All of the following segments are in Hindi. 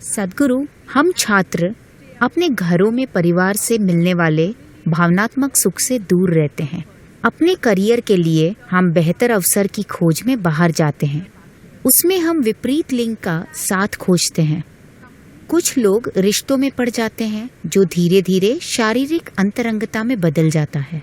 सद्गुरु, हम छात्र अपने घरों में परिवार से मिलने वाले भावनात्मक सुख से दूर रहते हैं। अपने करियर के लिए हम बेहतर अवसर की खोज में बाहर जाते हैं। उसमें हम विपरीत लिंग का साथ खोजते हैं। कुछ लोग रिश्तों में पड़ जाते हैं जो धीरे धीरे शारीरिक अंतरंगता में बदल जाता है।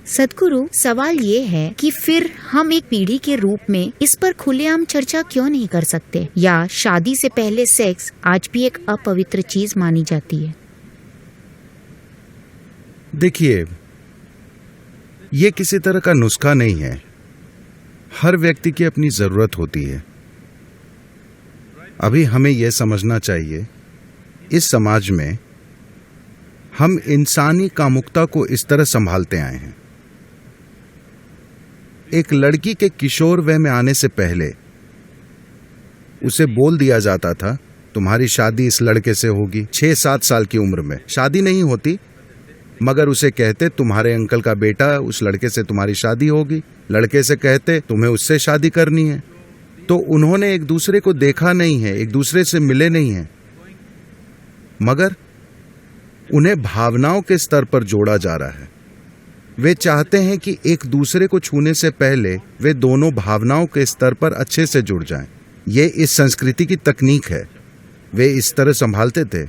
सद्गुरु, सवाल ये है कि फिर हम एक पीढ़ी के रूप में इस पर खुलेआम चर्चा क्यों नहीं कर सकते, या शादी से पहले सेक्स आज भी एक अपवित्र चीज मानी जाती है? देखिए, ये किसी तरह का नुस्खा नहीं है। हर व्यक्ति की अपनी जरूरत होती है। अभी हमें यह समझना चाहिए, इस समाज में हम इंसानी कामुकता को इस तरह संभालते आए हैं। एक लड़की के किशोर वय में आने से पहले उसे बोल दिया जाता था, तुम्हारी शादी इस लड़के से होगी। 6-7 साल की उम्र में शादी नहीं होती, मगर उसे कहते तुम्हारे अंकल का बेटा, उस लड़के से तुम्हारी शादी होगी। लड़के से कहते तुम्हें उससे शादी करनी है। तो उन्होंने एक दूसरे को देखा नहीं है, एक दूसरे से मिले नहीं है, मगर उन्हें भावनाओं के स्तर पर जोड़ा जा रहा है। वे चाहते हैं कि एक दूसरे को छूने से पहले वे दोनों भावनाओं के स्तर पर अच्छे से जुड़ जाएं। ये इस संस्कृति की तकनीक है। वे इस तरह संभालते थे।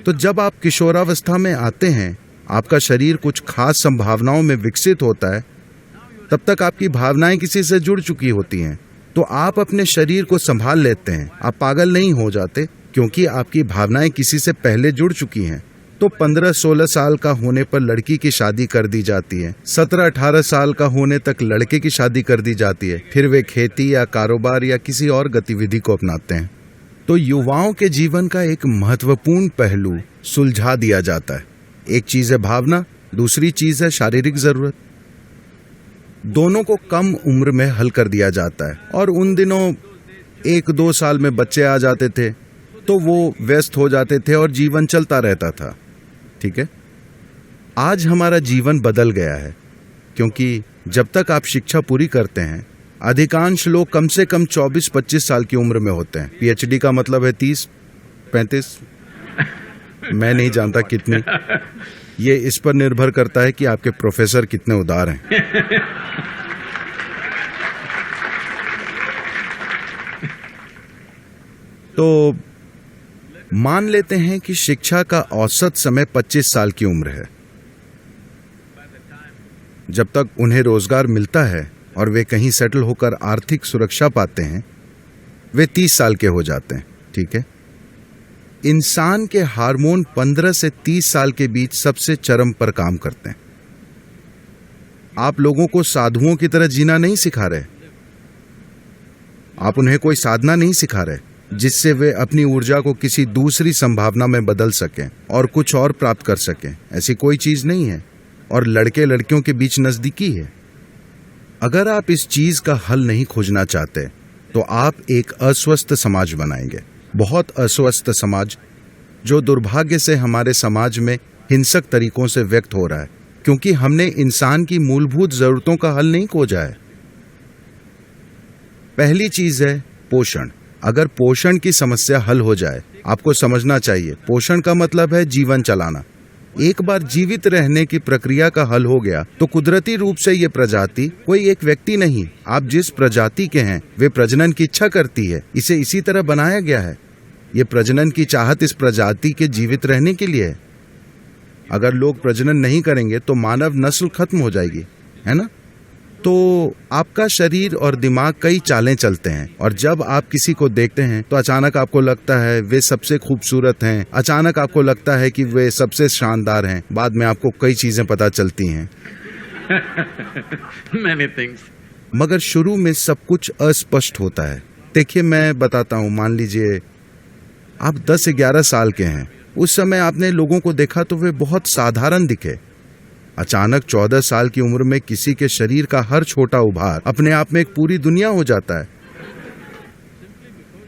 तो जब आप किशोरावस्था में आते हैं, आपका शरीर कुछ खास संभावनाओं में विकसित होता है। तब तक आपकी भावनाएं किसी से जुड़ चुकी होती हैं, तो आप अपने शरीर को संभाल लेते हैं। आप पागल नहीं हो जाते, क्योंकि आपकी भावनाएं किसी से पहले जुड़ चुकी हैं। तो 15-16 साल का होने पर लड़की की शादी कर दी जाती है। 17-18 साल का होने तक लड़के की शादी कर दी जाती है। फिर वे खेती या कारोबार या किसी और गतिविधि को अपनाते हैं। तो युवाओं के जीवन का एक महत्वपूर्ण पहलू सुलझा दिया जाता है। एक चीज है भावना, दूसरी चीज है शारीरिक जरूरत। दोनों को कम उम्र में हल कर दिया जाता है। और उन दिनों 1-2 साल में बच्चे आ जाते थे, तो वो व्यस्त हो जाते थे और जीवन चलता रहता था। ठीक है, आज हमारा जीवन बदल गया है, क्योंकि जब तक आप शिक्षा पूरी करते हैं, अधिकांश लोग कम से कम 24-25 साल की उम्र में होते हैं। पीएचडी का मतलब है 30-35, मैं नहीं जानता कितनी। ये इस पर निर्भर करता है कि आपके प्रोफेसर कितने उदार हैं। तो मान लेते हैं कि शिक्षा का औसत समय 25 साल की उम्र है। जब तक उन्हें रोजगार मिलता है और वे कहीं सेटल होकर आर्थिक सुरक्षा पाते हैं, वे 30 साल के हो जाते हैं। ठीक है, इंसान के हार्मोन 15 से 30 साल के बीच सबसे चरम पर काम करते हैं। आप लोगों को साधुओं की तरह जीना नहीं सिखा रहे। आप उन्हें कोई साधना नहीं सिखा रहे जिससे वे अपनी ऊर्जा को किसी दूसरी संभावना में बदल सकें और कुछ और प्राप्त कर सकें। ऐसी कोई चीज नहीं है। और लड़के लड़कियों के बीच नजदीकी है। अगर आप इस चीज का हल नहीं खोजना चाहते, तो आप एक अस्वस्थ समाज बनाएंगे। बहुत अस्वस्थ समाज, जो दुर्भाग्य से हमारे समाज में हिंसक तरीकों से व्यक्त हो रहा है, क्योंकि हमने इंसान की मूलभूत जरूरतों का हल नहीं खोजा है। पहली चीज है पोषण। अगर पोषण की समस्या हल हो जाए, आपको समझना चाहिए, पोषण का मतलब है जीवन चलाना। एक बार जीवित रहने की प्रक्रिया का हल हो गया, तो कुदरती रूप से ये प्रजाति कोई एक व्यक्ति नहीं, आप जिस प्रजाति के हैं वे प्रजनन की इच्छा करती है। इसे इसी तरह बनाया गया है। ये प्रजनन की चाहत इस प्रजाति के जीवित रहने के लिए है। अगर लोग प्रजनन नहीं करेंगे तो मानव नस्ल खत्म हो जाएगी, है ना? तो आपका शरीर और दिमाग कई चालें चलते हैं, और जब आप किसी को देखते हैं तो अचानक आपको लगता है वे सबसे खूबसूरत हैं, अचानक आपको लगता है कि वे सबसे शानदार हैं। बाद में आपको कई चीजें पता चलती हैं। Many things. मगर शुरू में सब कुछ अस्पष्ट होता है। देखिए, मैं बताता हूँ। मान लीजिए आप 10-11 साल के हैं। उस समय आपने लोगों को देखा तो वे बहुत साधारण दिखे। अचानक 14 साल की उम्र में किसी के शरीर का हर छोटा उभार अपने आप में एक पूरी दुनिया हो जाता है,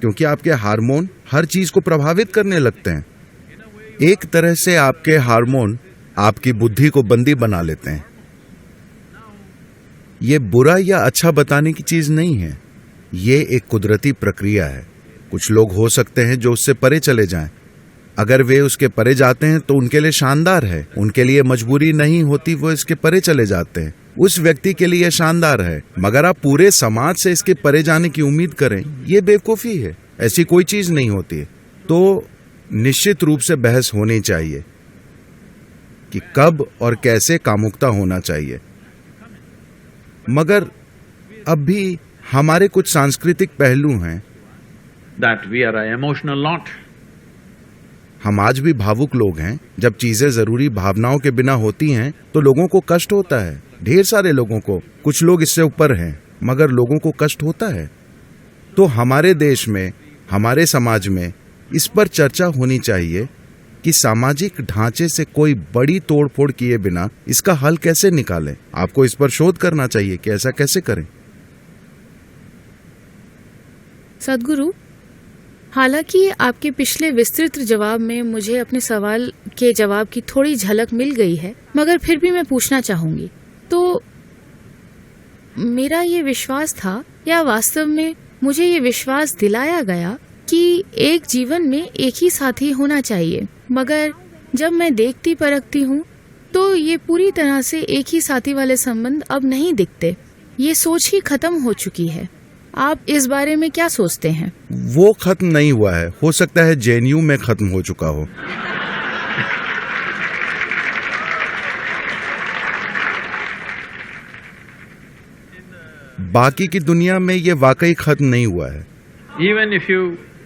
क्योंकि आपके हार्मोन हर चीज को प्रभावित करने लगते हैं। एक तरह से आपके हार्मोन आपकी बुद्धि को बंदी बना लेते हैं। ये बुरा या अच्छा बताने की चीज नहीं है। ये एक कुदरती प्रक्रिया है। कुछ लोग हो सकते हैं जो उससे परे चले जाएं। अगर वे उसके परे जाते हैं तो उनके लिए शानदार है, उनके लिए मजबूरी नहीं होती, वो इसके परे चले जाते हैं, उस व्यक्ति के लिए शानदार है। मगर आप पूरे समाज से इसके परे जाने की उम्मीद करें, ये बेवकूफ़ी है। ऐसी कोई चीज नहीं होती। तो निश्चित रूप से बहस होनी चाहिए कि कब और कैसे कामुकता होना चाहिए। मगर अब भी हमारे कुछ सांस्कृतिक पहलू हैं। that we are an emotional lot. हम आज भी भावुक लोग हैं। जब चीजें जरूरी भावनाओं के बिना होती हैं तो लोगों को कष्ट होता है, ढेर सारे लोगों को। कुछ लोग इससे ऊपर हैं, मगर लोगों को कष्ट होता है। तो हमारे देश में, हमारे समाज में इस पर चर्चा होनी चाहिए कि सामाजिक ढांचे से कोई बड़ी तोड़फोड़ किए बिना इसका हल कैसे निकालें। आपको इस पर शोध करना चाहिए कि ऐसा कैसे करें। सदगुरु, हालांकि आपके पिछले विस्तृत जवाब में मुझे अपने सवाल के जवाब की थोड़ी झलक मिल गई है, मगर फिर भी मैं पूछना चाहूंगी। तो मेरा ये विश्वास था, या वास्तव में मुझे ये विश्वास दिलाया गया कि एक जीवन में एक ही साथी होना चाहिए, मगर जब मैं देखती परखती हूँ तो ये पूरी तरह से एक ही साथी वाले संबंध अब नहीं दिखते। ये सोच ही खत्म हो चुकी है। आप इस बारे में क्या सोचते हैं? वो खत्म नहीं हुआ है, हो सकता है जेएनयू में खत्म हो चुका हो। बाकी की दुनिया में ये वाकई खत्म नहीं हुआ है।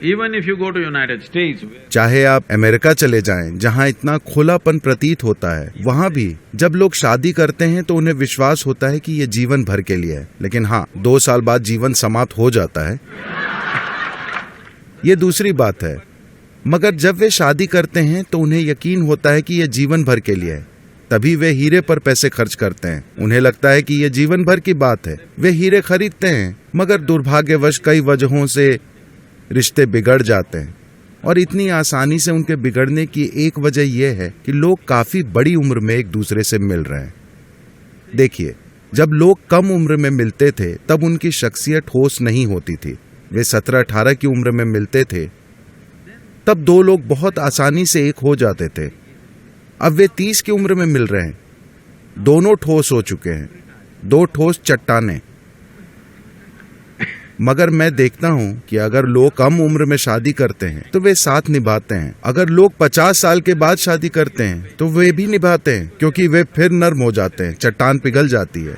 Even if you go to United States, चाहे आप अमेरिका चले जाएं, जहां इतना खुलापन प्रतीत होता है, वहां भी जब लोग शादी करते हैं तो उन्हें विश्वास होता है कि ये जीवन भर के लिए है। लेकिन हाँ, 2 साल बाद जीवन समाप्त हो जाता है, ये दूसरी बात है। मगर जब वे शादी करते हैं तो उन्हें यकीन होता है कि यह जीवन भर के लिए है। तभी वे हीरे पर पैसे खर्च करते हैं। उन्हें लगता है कि यह जीवन भर की बात है। वे हीरे खरीदते हैं, मगर दुर्भाग्यवश कई वजहों से रिश्ते बिगड़ जाते हैं। और इतनी आसानी से उनके बिगड़ने की एक वजह यह है कि लोग काफी बड़ी उम्र में एक दूसरे से मिल रहे हैं। देखिए, जब लोग कम उम्र में मिलते थे तब उनकी शख्सियत ठोस नहीं होती थी। वे 17-18 की उम्र में मिलते थे, तब 2 लोग बहुत आसानी से एक हो जाते थे। अब वे 30 की उम्र में मिल रहे हैं, दोनों ठोस हो चुके हैं, 2 ठोस चट्टाने। मगर मैं देखता हूं कि अगर लोग कम उम्र में शादी करते हैं तो वे साथ निभाते हैं। अगर लोग 50 साल के बाद शादी करते हैं तो वे भी निभाते हैं, क्योंकि वे फिर नर्म हो जाते हैं, चट्टान पिघल जाती है।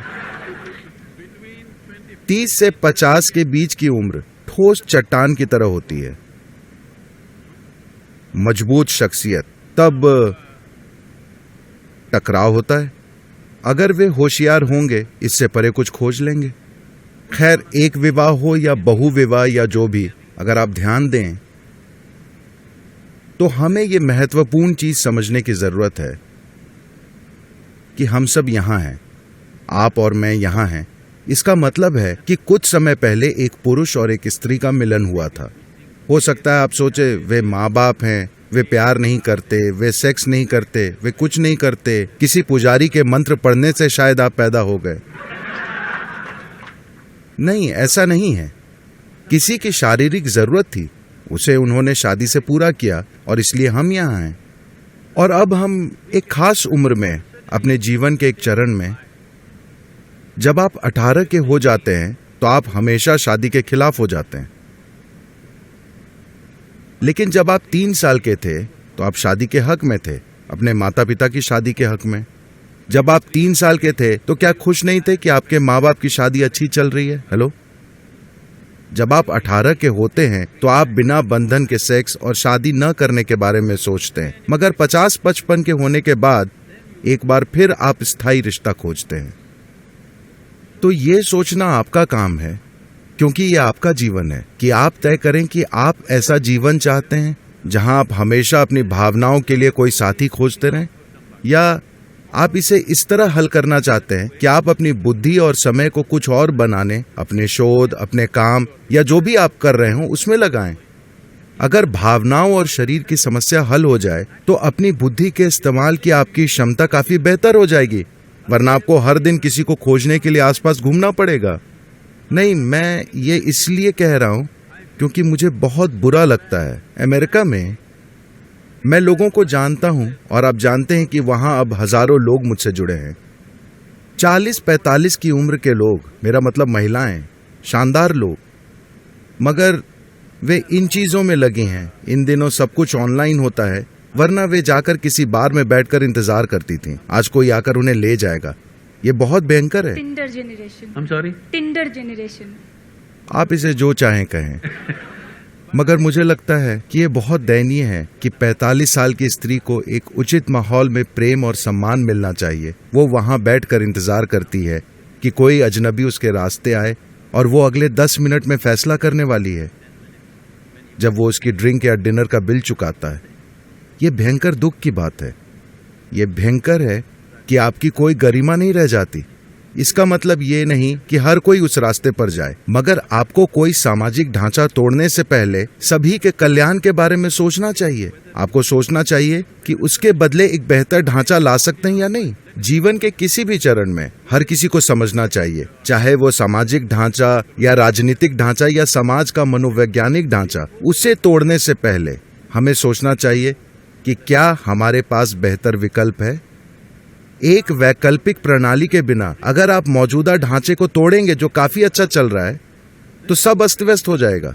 30 से 50 के बीच की उम्र ठोस चट्टान की तरह होती है, मजबूत शख्सियत। तब टकराव होता है। अगर वे होशियार होंगे, इससे परे कुछ खोज लेंगे। खैर, एक विवाह हो या बहु विवाह या जो भी, अगर आप ध्यान दें तो हमें ये महत्वपूर्ण चीज समझने की जरूरत है कि हम सब यहां हैं, आप और मैं यहां हैं। इसका मतलब है कि कुछ समय पहले एक पुरुष और एक स्त्री का मिलन हुआ था। हो सकता है आप सोचे वे माँ बाप हैं, वे प्यार नहीं करते, वे सेक्स नहीं करते, वे कुछ नहीं करते, किसी पुजारी के मंत्र पढ़ने से शायद आप पैदा हो गए। नहीं, ऐसा नहीं है। किसी की शारीरिक जरूरत थी, उसे उन्होंने शादी से पूरा किया और इसलिए हम यहाँ हैं। और अब हम एक खास उम्र में, अपने जीवन के एक चरण में, जब आप 18 के हो जाते हैं तो आप हमेशा शादी के खिलाफ हो जाते हैं। लेकिन जब आप 3 साल के थे तो आप शादी के हक में थे, अपने माता पिता की शादी के हक में। जब आप 3 साल के थे तो क्या खुश नहीं थे कि आपके माँ बाप की शादी अच्छी चल रही है? हेलो। जब आप 18 के होते हैं तो आप बिना बंधन के सेक्स और शादी न करने के बारे में सोचते हैं, मगर 50-55 के होने के बाद एक बार फिर आप स्थायी रिश्ता खोजते हैं। तो ये सोचना आपका काम है, क्योंकि ये आपका जीवन है, कि आप तय करें कि आप ऐसा जीवन चाहते हैं जहां आप हमेशा अपनी भावनाओं के लिए कोई साथी खोजते रहें, या आप इसे इस तरह हल करना चाहते हैं कि आप अपनी बुद्धि और समय को कुछ और बनाने, अपने शोध, अपने काम या जो भी आप कर रहे हो उसमें लगाएं। अगर भावनाओं और शरीर की समस्या हल हो जाए तो अपनी बुद्धि के इस्तेमाल की आपकी क्षमता काफी बेहतर हो जाएगी, वरना आपको हर दिन किसी को खोजने के लिए आसपास घूमना पड़ेगा। नहीं, मैं ये इसलिए कह रहा हूं क्योंकि मुझे बहुत बुरा लगता है। अमेरिका में मैं लोगों को जानता हूं और आप जानते हैं कि वहां अब हजारों लोग मुझसे जुड़े हैं। 40-45 की उम्र के लोग, मेरा मतलब महिलाएं, शानदार लोग, मगर वे इन चीजों में लगी हैं। इन दिनों सब कुछ ऑनलाइन होता है, वरना वे जाकर किसी बार में बैठकर इंतजार करती थीं। आज कोई आकर उन्हें ले जाएगा। ये बहुत भयंकर है। Tinder generation. I'm sorry? Tinder generation. आप इसे जो चाहें कहें, मगर मुझे लगता है कि ये बहुत दयनीय है कि 45 साल की स्त्री को एक उचित माहौल में प्रेम और सम्मान मिलना चाहिए। वो वहां बैठकर इंतजार करती है कि कोई अजनबी उसके रास्ते आए और वो अगले 10 मिनट में फैसला करने वाली है जब वो उसकी ड्रिंक या डिनर का बिल चुकाता है। ये भयंकर दुख की बात है। ये भयंकर है कि आपकी कोई गरिमा नहीं रह जाती। इसका मतलब ये नहीं कि हर कोई उस रास्ते पर जाए, मगर आपको कोई सामाजिक ढांचा तोड़ने से पहले सभी के कल्याण के बारे में सोचना चाहिए। आपको सोचना चाहिए कि उसके बदले एक बेहतर ढांचा ला सकते हैं या नहीं। जीवन के किसी भी चरण में हर किसी को समझना चाहिए, चाहे वो सामाजिक ढांचा या राजनीतिक ढांचा या समाज का मनोवैज्ञानिक ढांचा, उसे तोड़ने से पहले हमें सोचना चाहिए कि क्या हमारे पास बेहतर विकल्प है। एक वैकल्पिक प्रणाली के बिना अगर आप मौजूदा ढांचे को तोड़ेंगे जो काफी अच्छा चल रहा है, तो सब अस्त व्यस्त हो जाएगा।